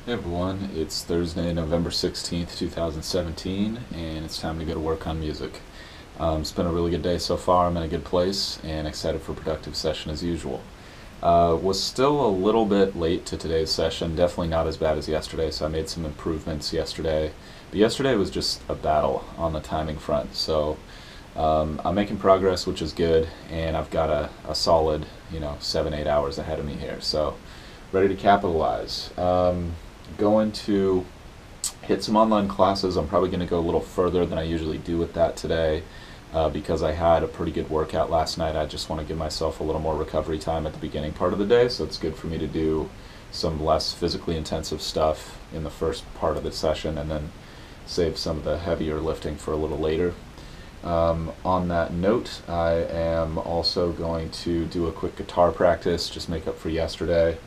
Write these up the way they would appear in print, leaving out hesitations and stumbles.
Hey everyone, it's Thursday, November 16th, 2017, and it's time to go to work on music. It's been a really good day so far. I'm in a good place and excited for a productive session as usual. Was still a little bit late to today's session, definitely not as bad as yesterday, so I made some improvements yesterday. But yesterday was just a battle on the timing front, so I'm making progress, which is good, and I've got a solid, 7, 8 hours ahead of me here, so ready to capitalize. Going to hit some online classes. I'm probably going to go a little further than I usually do with that today because I had a pretty good workout last night. I just want to give myself a little more recovery time at the beginning part of the day, so it's good for me to do some less physically intensive stuff in the first part of the session and then save some of the heavier lifting for a little later. On that note, I am also going to do a quick guitar practice, just make up for yesterday,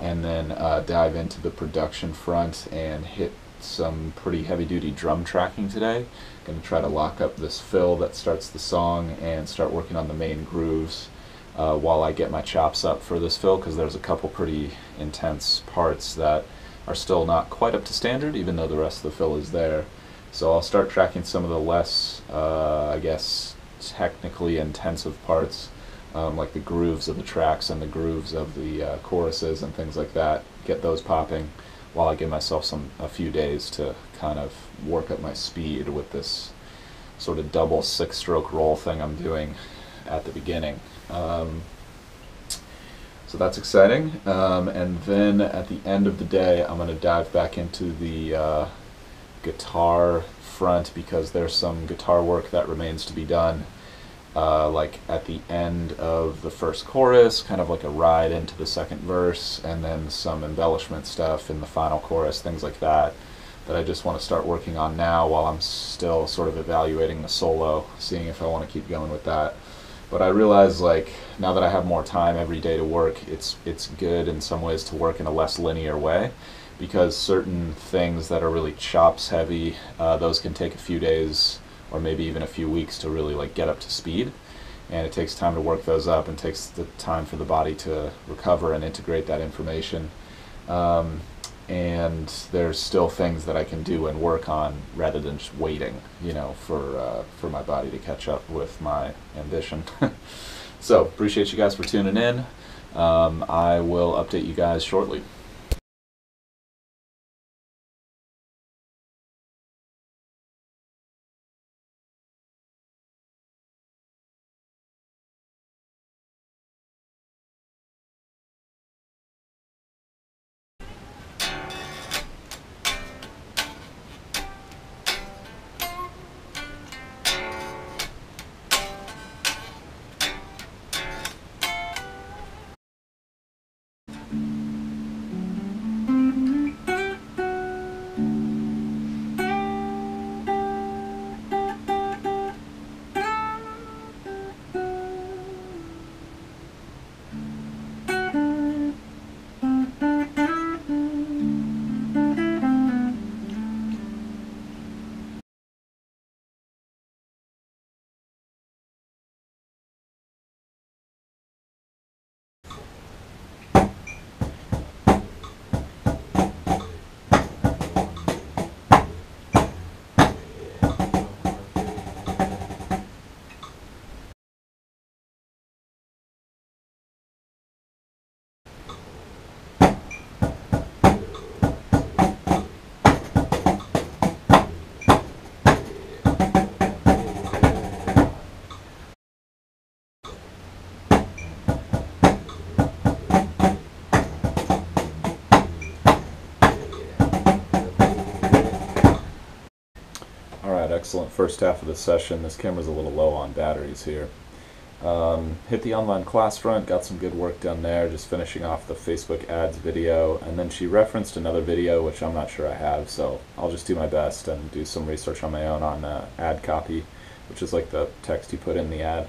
and then dive into the production front and hit some pretty heavy-duty drum tracking today. Going to try to lock up this fill that starts the song and start working on the main grooves while I get my chops up for this fill, because there's a couple pretty intense parts that are still not quite up to standard, even though the rest of the fill is there. So I'll start tracking some of the less, I guess, technically intensive parts, like the grooves of the tracks and the grooves of the choruses and things like that. Get those popping while I give myself a few days to kind of work up my speed with this sort of double six-stroke roll thing I'm doing at the beginning. So that's exciting. And then at the end of the day, I'm going to dive back into the guitar front because there's some guitar work that remains to be done. Like at the end of the first chorus, kind of like a ride into the second verse, and then some embellishment stuff in the final chorus, things like that I just want to start working on now while I'm still sort of evaluating the solo, seeing if I want to keep going with that. But I realize, like, now that I have more time every day to work, it's good in some ways to work in a less linear way, because certain things that are really chops heavy, those can take a few days or maybe even a few weeks to really like get up to speed, and it takes time to work those up and takes the time for the body to recover and integrate that information. And there's still things that I can do and work on rather than just waiting, for my body to catch up with my ambition. So appreciate you guys for tuning in. I will update you guys shortly. Alright, excellent first half of the session. This camera's a little low on batteries here. Hit the online class front, got some good work done there, just finishing off the Facebook ads video, and then she referenced another video, which I'm not sure I have, so I'll just do my best and do some research on my own on ad copy, which is like the text you put in the ad.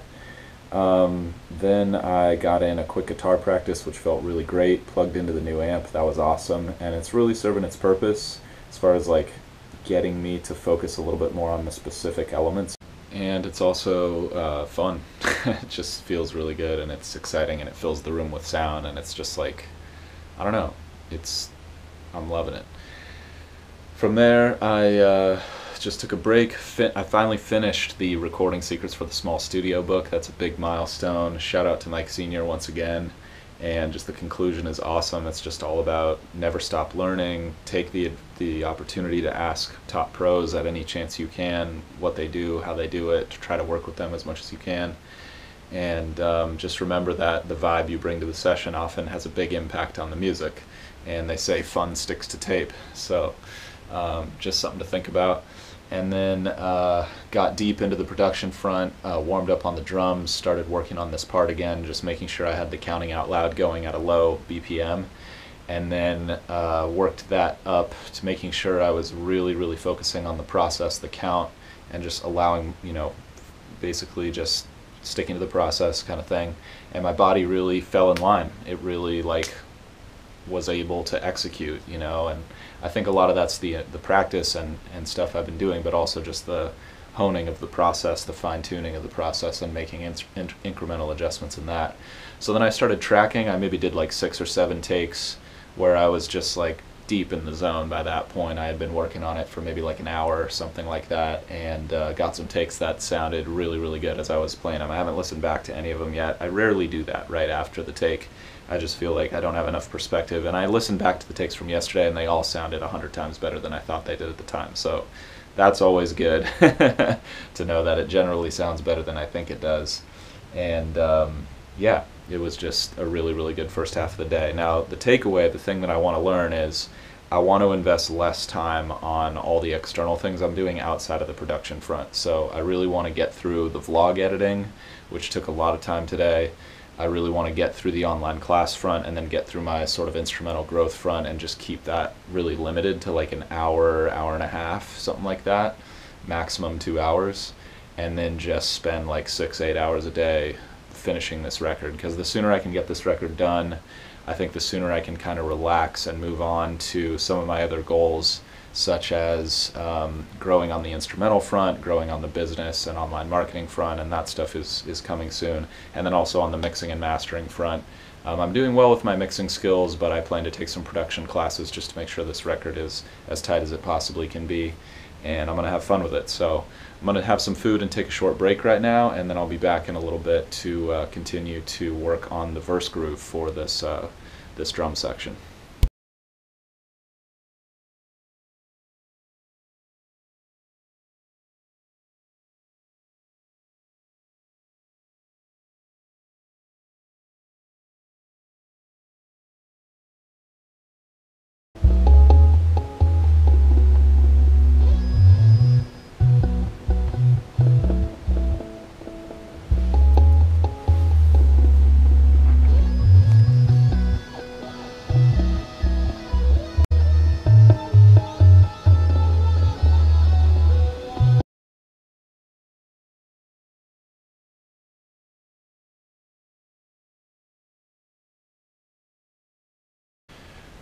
Then I got in a quick guitar practice, which felt really great, plugged into the new amp. That was awesome, and it's really serving its purpose as far as like getting me to focus a little bit more on the specific elements. And it's also fun. It just feels really good, and it's exciting, and it fills the room with sound, and it's just like, I don't know, it's I'm loving it. From there, I just took a break. I finally finished the Recording Secrets for the Small Studio book. That's a big milestone. Shout out to Mike Sr. once again. And just the conclusion is awesome. It's just all about never stop learning. Take the opportunity to ask top pros at any chance you can what they do, how they do it, to try to work with them as much as you can. And just remember that the vibe you bring to the session often has a big impact on the music. And they say fun sticks to tape. So just something to think about. And then got deep into the production front, warmed up on the drums, started working on this part again, just making sure I had the counting out loud going at a low BPM, and then worked that up to making sure I was really focusing on the process, the count, and just allowing, basically just sticking to the process kind of thing. And my body really fell in line. It really was able to execute, and I think a lot of that's the practice and stuff I've been doing, but also just the honing of the process, the fine-tuning of the process, and making incremental adjustments in that. So then I started tracking. I maybe did like 6 or 7 takes where I was just like deep in the zone by that point. I had been working on it for maybe like an hour or something like that, and got some takes that sounded really good as I was playing them. I haven't listened back to any of them yet. I rarely do that right after the take. I just feel like I don't have enough perspective, and I listened back to the takes from yesterday and they all sounded 100 times better than I thought they did at the time. So that's always good to know that it generally sounds better than I think it does. And yeah, it was just a really good first half of the day. Now the takeaway, the thing that I want to learn is I want to invest less time on all the external things I'm doing outside of the production front. So I really want to get through the vlog editing, which took a lot of time today. I really want to get through the online class front, and then get through my sort of instrumental growth front, and just keep that really limited to like an hour and a half, something like that, maximum 2 hours, and then just spend like 6-8 hours a day finishing this record. Because the sooner I can get this record done, I think the sooner I can kind of relax and move on to some of my other goals, such as growing on the instrumental front, growing on the business and online marketing front, and that stuff is coming soon. And then also on the mixing and mastering front. I'm doing well with my mixing skills, but I plan to take some production classes just to make sure this record is as tight as it possibly can be, and I'm going to have fun with it. So I'm going to have some food and take a short break right now, and then I'll be back in a little bit to continue to work on the verse groove for this drum section.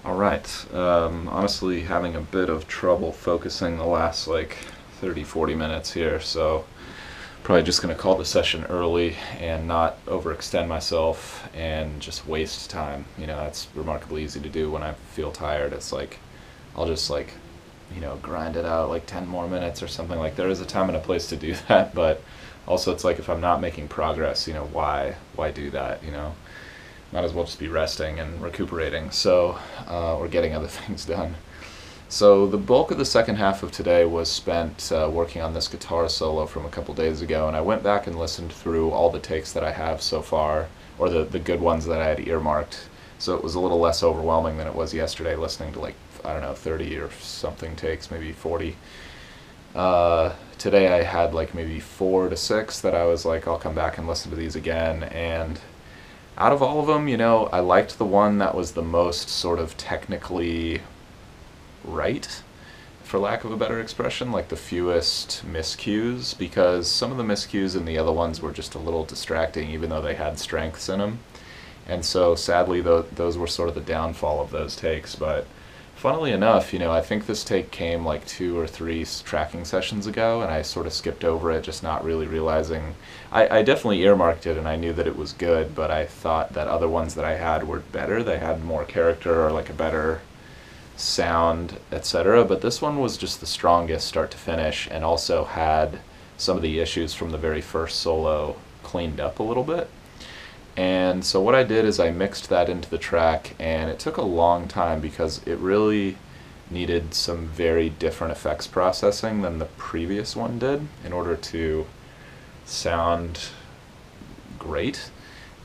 Alright, honestly having a bit of trouble focusing the last like 30-40 minutes here, so probably just going to call the session early and not overextend myself and just waste time. That's remarkably easy to do when I feel tired. It's like I'll just grind it out like 10 more minutes or something. Like, there is a time and a place to do that, but also it's like if I'm not making progress, why do that? Might as well just be resting and recuperating, so or getting other things done. So the bulk of the second half of today was spent working on this guitar solo from a couple days ago, and I went back and listened through all the takes that I have so far, or the good ones that I had earmarked. So it was a little less overwhelming than it was yesterday, listening to like, I don't know, 30 or something takes, maybe 40. Today I had like maybe 4 to 6 that I was like, I'll come back and listen to these again, and out of all of them, I liked the one that was the most sort of technically right, for lack of a better expression, like the fewest miscues, because some of the miscues in the other ones were just a little distracting, even though they had strengths in them. And so sadly those were sort of the downfall of those takes. But funnily enough, I think this take came like 2 or 3 tracking sessions ago, and I sort of skipped over it, just not really realizing. I definitely earmarked it and I knew that it was good, but I thought that other ones that I had were better. They had more character, or like a better sound, etc. But this one was just the strongest start to finish, and also had some of the issues from the very first solo cleaned up a little bit. And so what I did is I mixed that into the track, and it took a long time because it really needed some very different effects processing than the previous one did in order to sound great.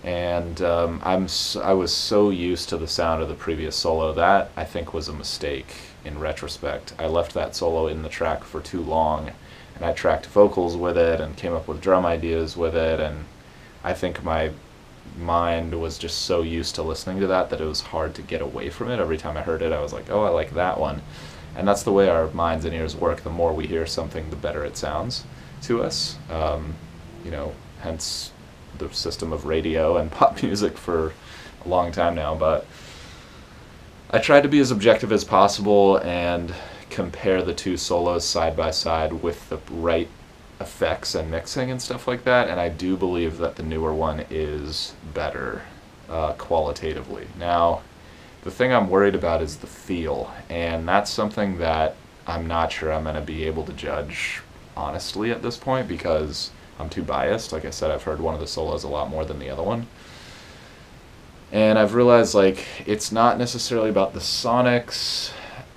And I was so used to the sound of the previous solo that I think was a mistake in retrospect. I left that solo in the track for too long, and I tracked vocals with it and came up with drum ideas with it, and I think my mind was just so used to listening to that that it was hard to get away from it. Every time I heard it, I was like, oh, I like that one. And that's the way our minds and ears work. The more we hear something, the better it sounds to us. Hence the system of radio and pop music for a long time now. But I tried to be as objective as possible and compare the two solos side by side with the right effects and mixing and stuff like that, and I do believe that the newer one is better qualitatively. Now, the thing I'm worried about is the feel, and that's something that I'm not sure I'm going to be able to judge honestly at this point because I'm too biased. Like I said, I've heard one of the solos a lot more than the other one. And I've realized, like, it's not necessarily about the sonics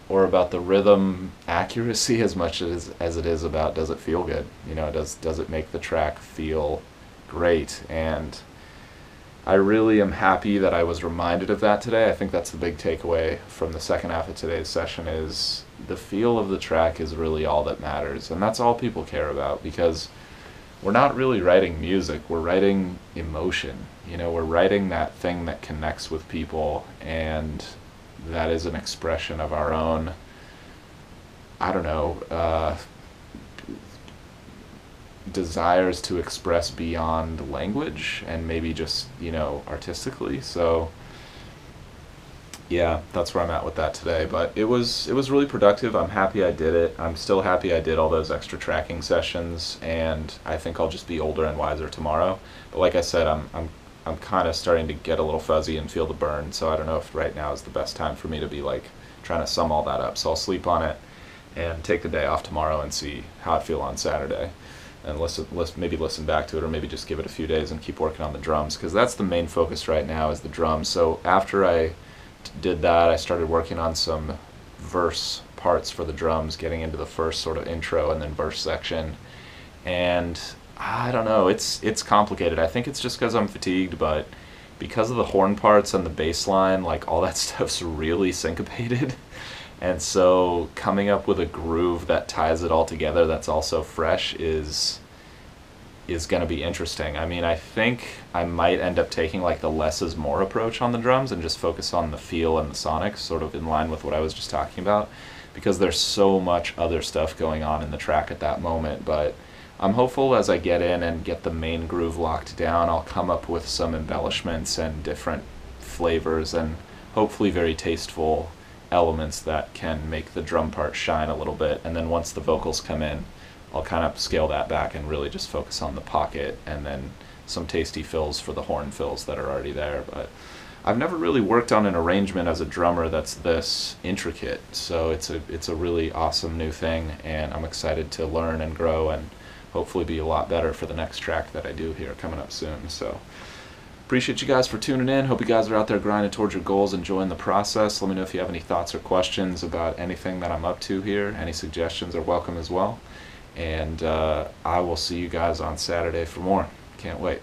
or about the rhythm accuracy as much as it is about does it feel good? Does it make the track feel great? And I really am happy that I was reminded of that today. I think that's the big takeaway from the second half of today's session is the feel of the track is really all that matters. And that's all people care about because we're not really writing music, we're writing emotion. We're writing that thing that connects with people, and that is an expression of our own, desires to express beyond language and maybe just, artistically. So yeah, that's where I'm at with that today. But it was really productive. I'm happy I did it. I'm still happy I did all those extra tracking sessions, and I think I'll just be older and wiser tomorrow. But like I said, I'm kind of starting to get a little fuzzy and feel the burn, so I don't know if right now is the best time for me to be like trying to sum all that up. So I'll sleep on it and take the day off tomorrow and see how I feel on Saturday, and maybe listen back to it, or maybe just give it a few days and keep working on the drums, because that's the main focus right now is the drums. So after I did that, I started working on some verse parts for the drums, getting into the first sort of intro and then verse section, and I don't know, it's complicated. I think it's just because I'm fatigued, but because of the horn parts and the bass line, like all that stuff's really syncopated. And so coming up with a groove that ties it all together that's also fresh is going to be interesting. I mean, I think I might end up taking like the less is more approach on the drums and just focus on the feel and the sonics, sort of in line with what I was just talking about, because there's so much other stuff going on in the track at that moment. But I'm hopeful as I get in and get the main groove locked down, I'll come up with some embellishments and different flavors and hopefully very tasteful elements that can make the drum part shine a little bit. And then once the vocals come in, I'll kind of scale that back and really just focus on the pocket and then some tasty fills for the horn fills that are already there. But I've never really worked on an arrangement as a drummer that's this intricate, so it's a really awesome new thing, and I'm excited to learn and grow and hopefully be a lot better for the next track that I do here coming up soon. So appreciate you guys for tuning in. Hope you guys are out there grinding towards your goals, enjoying the process. Let me know if you have any thoughts or questions about anything that I'm up to here. Any suggestions are welcome as well. And I will see you guys on Saturday for more. Can't wait.